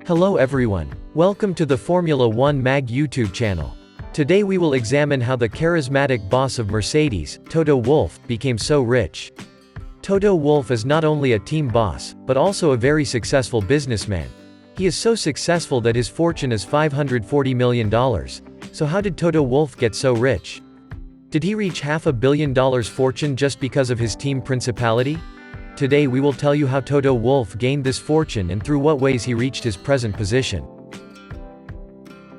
Hello everyone. Welcome to the Formula 1 Mag YouTube channel. Today we will examine how the charismatic boss of Mercedes, Toto Wolff, became so rich. Toto Wolff is not only a team boss, but also a very successful businessman. He is so successful that his fortune is $540 million. So how did Toto Wolff get so rich? Did he reach $500 million fortune just because of his team principality? Today we will tell you how Toto Wolff gained this fortune and through what ways he reached his present position.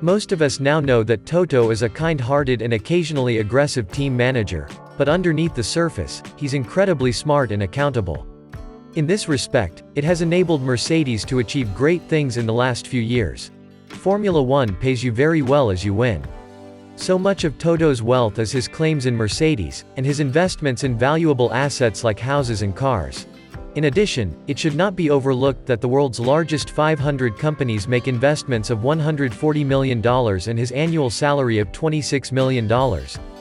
Most of us now know that Toto is a kind-hearted and occasionally aggressive team manager, but underneath the surface, he's incredibly smart and accountable. In this respect, it has enabled Mercedes to achieve great things in the last few years. Formula 1 pays you very well as you win. So much of Toto's wealth is his claims in Mercedes, and his investments in valuable assets like houses and cars. In addition, it should not be overlooked that the world's largest 500 companies make investments of $140 million and his annual salary of $26 million,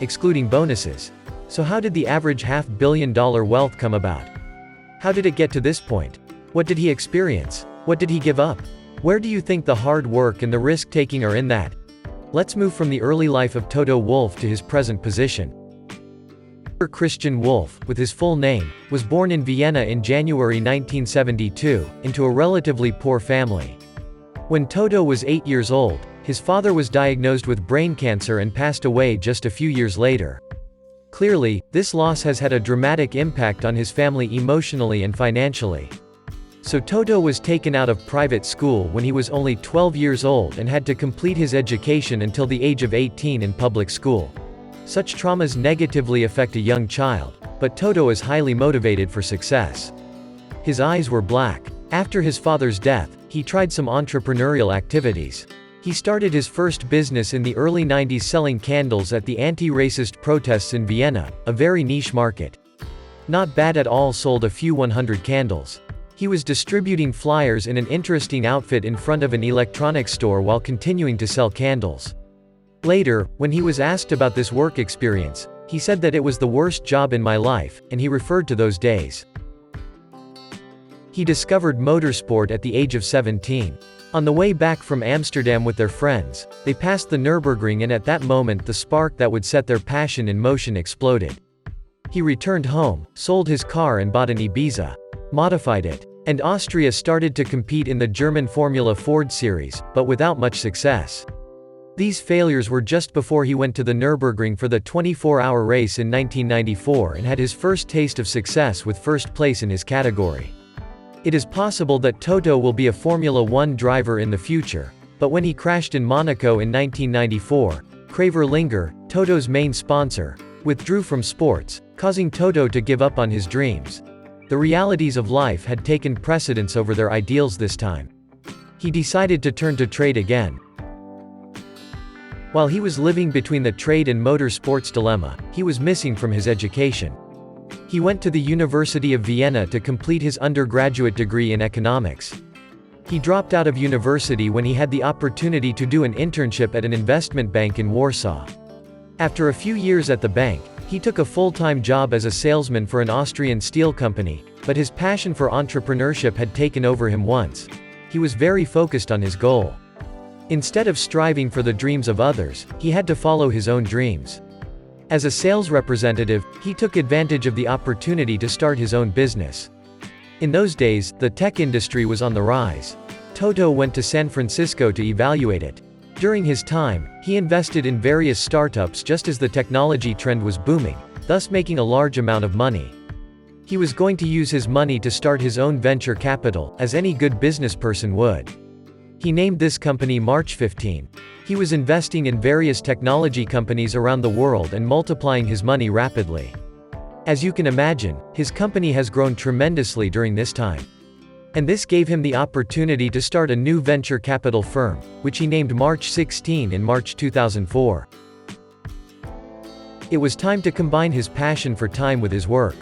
excluding bonuses. So how did the average $500 million wealth come about? How did it get to this point? What did he experience? What did he give up? Where do you think the hard work and the risk-taking are in that? Let's move from the early life of Toto Wolff to his present position. Christian Wolff, with his full name, was born in Vienna in January 1972, into a relatively poor family. When Toto was 8 years old, his father was diagnosed with brain cancer and passed away just a few years later. Clearly, this loss has had a dramatic impact on his family emotionally and financially. So Toto was taken out of private school when he was only 12 years old and had to complete his education until the age of 18 in public school. Such traumas negatively affect a young child, but Toto is highly motivated for success. His eyes were black. After his father's death, he tried some entrepreneurial activities. He started his first business in the early 90s selling candles at the anti-racist protests in Vienna, a very niche market. Not bad at all, sold a few 100 candles. He was distributing flyers in an interesting outfit in front of an electronics store while continuing to sell candles. Later, when he was asked about this work experience, he said that it was the worst job in my life, and he referred to those days. He discovered motorsport at the age of 17. On the way back from Amsterdam with their friends, they passed the Nürburgring, and at that moment the spark that would set their passion in motion exploded. He returned home, sold his car and bought an Ibiza, modified it, and Austria started to compete in the German Formula Ford series, but without much success. These failures were just before he went to the Nürburgring for the 24-hour race in 1994 and had his first taste of success with first place in his category. It is possible that Toto will be a Formula 1 driver in the future, but when he crashed in Monaco in 1994, Kraver-Linger, Toto's main sponsor, withdrew from sports, causing Toto to give up on his dreams. The realities of life had taken precedence over their ideals this time. He decided to turn to trade again. While he was living between the trade and motorsports dilemma, he was missing from his education. He went to the University of Vienna to complete his undergraduate degree in economics. He dropped out of university when he had the opportunity to do an internship at an investment bank in Warsaw. After a few years at the bank, he took a full-time job as a salesman for an Austrian steel company, but his passion for entrepreneurship had taken over him once. He was very focused on his goal. Instead of striving for the dreams of others, he had to follow his own dreams. As a sales representative, he took advantage of the opportunity to start his own business. In those days, the tech industry was on the rise. Toto went to San Francisco to evaluate it. During his time, he invested in various startups just as the technology trend was booming, thus making a large amount of money. He was going to use his money to start his own venture capital, as any good business person would. He named this company March 15. He was investing in various technology companies around the world and multiplying his money rapidly. As you can imagine, his company has grown tremendously during this time. And this gave him the opportunity to start a new venture capital firm, which he named March 16 in March 2004. It was time to combine his passion for time with his work.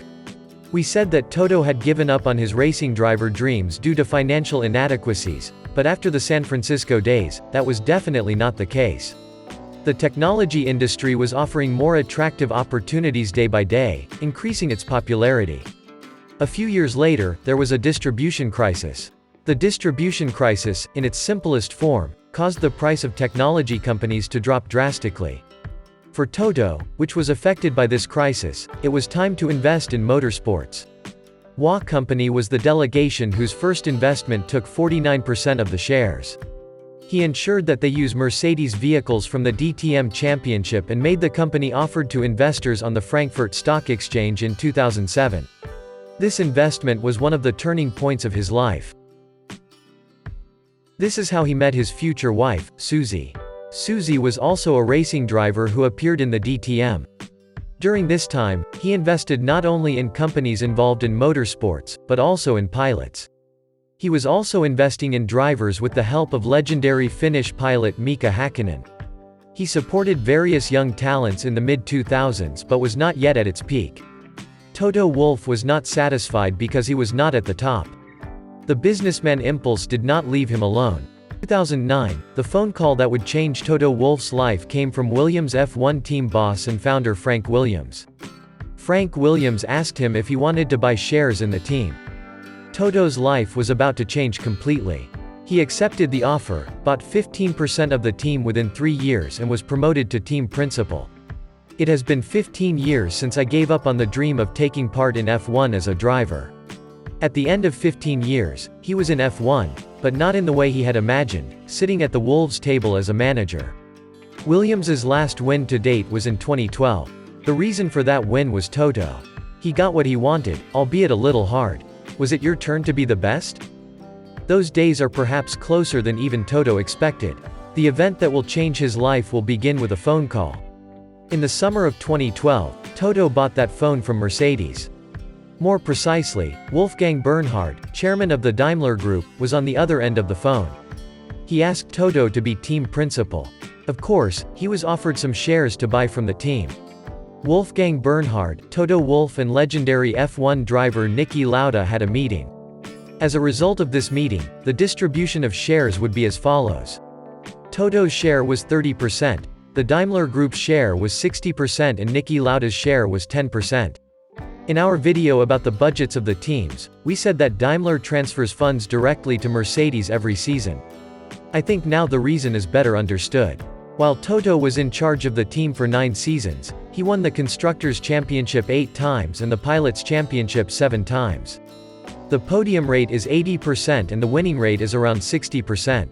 We said that Toto had given up on his racing driver dreams due to financial inadequacies, but after the San Francisco days, that was definitely not the case. The technology industry was offering more attractive opportunities day by day, increasing its popularity. A few years later, there was a distribution crisis. The distribution crisis, in its simplest form, caused the price of technology companies to drop drastically. For Toto, which was affected by this crisis, it was time to invest in motorsports. 1'S company was the delegation whose first investment took 49% of the shares. He ensured that they use Mercedes vehicles from the DTM Championship and made the company offered to investors on the Frankfurt Stock Exchange in 2007. This investment was one of the turning points of his life. This is how he met his future wife, Susie. Susie was also a racing driver who appeared in the DTM. During this time, he invested not only in companies involved in motorsports, but also in pilots. He was also investing in drivers with the help of legendary Finnish pilot Mika Häkkinen. He supported various young talents in the mid-2000s but was not yet at its peak. Toto Wolff was not satisfied because he was not at the top. The businessman impulse did not leave him alone. 2009, the phone call that would change Toto Wolff's life came from Williams F1 team boss and founder Frank Williams. Frank Williams asked him if he wanted to buy shares in the team. Toto's life was about to change completely. He accepted the offer, bought 15% of the team within 3 years and was promoted to team principal. It has been 15 years since I gave up on the dream of taking part in F1 as a driver. At the end of 15 years, he was in F1, but not in the way he had imagined, sitting at the Wolves table as a manager. Williams's last win to date was in 2012. The reason for that win was Toto. He got what he wanted, albeit a little hard. Was it your turn to be the best? Those days are perhaps closer than even Toto expected. The event that will change his life will begin with a phone call. In the summer of 2012, Toto bought that phone from Mercedes. More precisely, Wolfgang Bernhard, chairman of the Daimler Group, was on the other end of the phone. He asked Toto to be team principal. Of course, he was offered some shares to buy from the team. Wolfgang Bernhard, Toto Wolff and legendary F1 driver Niki Lauda had a meeting. As a result of this meeting, the distribution of shares would be as follows. Toto's share was 30%, the Daimler Group's share was 60% and Niki Lauda's share was 10%. In our video about the budgets of the teams, we said that Daimler transfers funds directly to Mercedes every season. I think now the reason is better understood. While Toto was in charge of the team for 9 seasons, he won the Constructors' Championship 8 times and the Pilots' Championship 7 times. The podium rate is 80% and the winning rate is around 60%.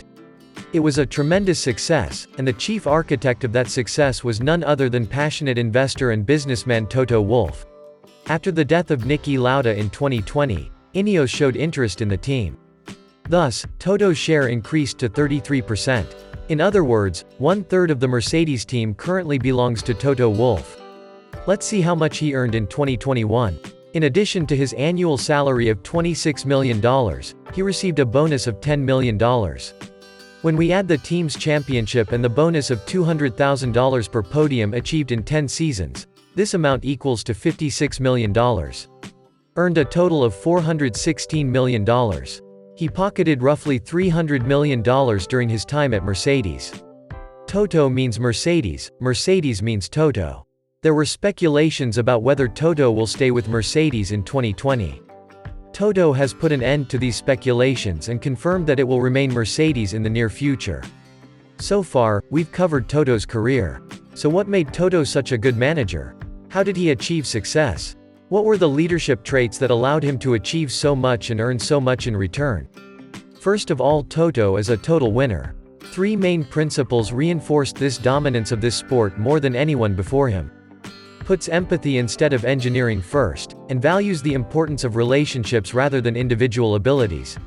It was a tremendous success, and the chief architect of that success was none other than passionate investor and businessman Toto Wolff. After the death of Niki Lauda in 2020, Ineos showed interest in the team. Thus, Toto's share increased to 33%. In other words, 1/3 of the Mercedes team currently belongs to Toto Wolff. Let's see how much he earned in 2021. In addition to his annual salary of $26 million, he received a bonus of $10 million. When we add the team's championship and the bonus of $200,000 per podium achieved in 10 seasons, this amount equals to $56 million. Earned a total of $416 million. He pocketed roughly $300 million during his time at Mercedes. Toto means Mercedes, Mercedes means Toto. There were speculations about whether Toto will stay with Mercedes in 2020. Toto has put an end to these speculations and confirmed that it will remain Mercedes in the near future. So far, we've covered Toto's career. So what made Toto such a good manager? How did he achieve success? What were the leadership traits that allowed him to achieve so much and earn so much in return? First of all, Toto is a total winner. 3 main principles reinforced this dominance of this sport more than anyone before him. Puts empathy instead of engineering first, and values the importance of relationships rather than individual abilities.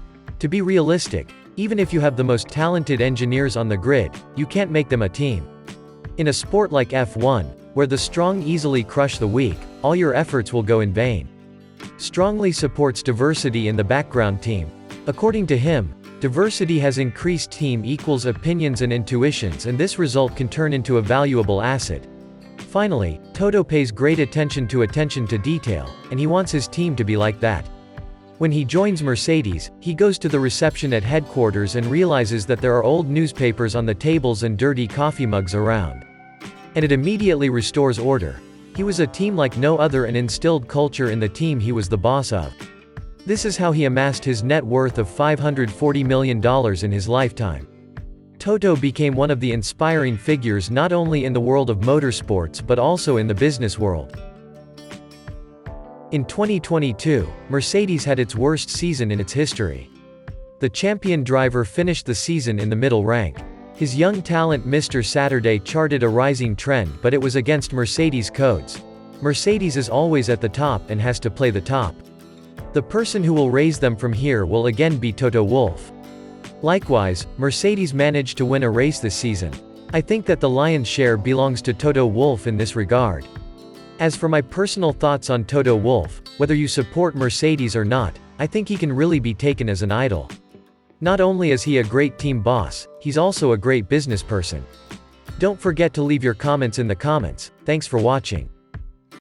To be realistic, even if you have the most talented engineers on the grid, you can't make them a team. In a sport like F1, where the strong easily crush the weak, all your efforts will go in vain. Strongly supports diversity in the background team. According to him, diversity has increased team equals opinions and intuitions, and this result can turn into a valuable asset. Finally, Toto pays great attention to detail, and he wants his team to be like that. When he joins Mercedes, he goes to the reception at headquarters and realizes that there are old newspapers on the tables and dirty coffee mugs around. And it immediately restores order. He was a team like no other and instilled culture in the team he was the boss of. This is how he amassed his net worth of $540 million in his lifetime. Toto became one of the inspiring figures not only in the world of motorsports but also in the business world. In 2022, Mercedes had its worst season in its history. The champion driver finished the season in the middle rank. His young talent Mr. Saturday charted a rising trend, but it was against Mercedes codes. Mercedes is always at the top and has to play the top. The person who will raise them from here will again be Toto Wolff. Likewise, Mercedes managed to win a race this season. I think that the lion's share belongs to Toto Wolff in this regard. As for my personal thoughts on Toto Wolff, whether you support Mercedes or not, I think he can really be taken as an idol. Not only is he a great team boss, he's also a great business person. Don't forget to leave your comments in the comments. Thanks for watching.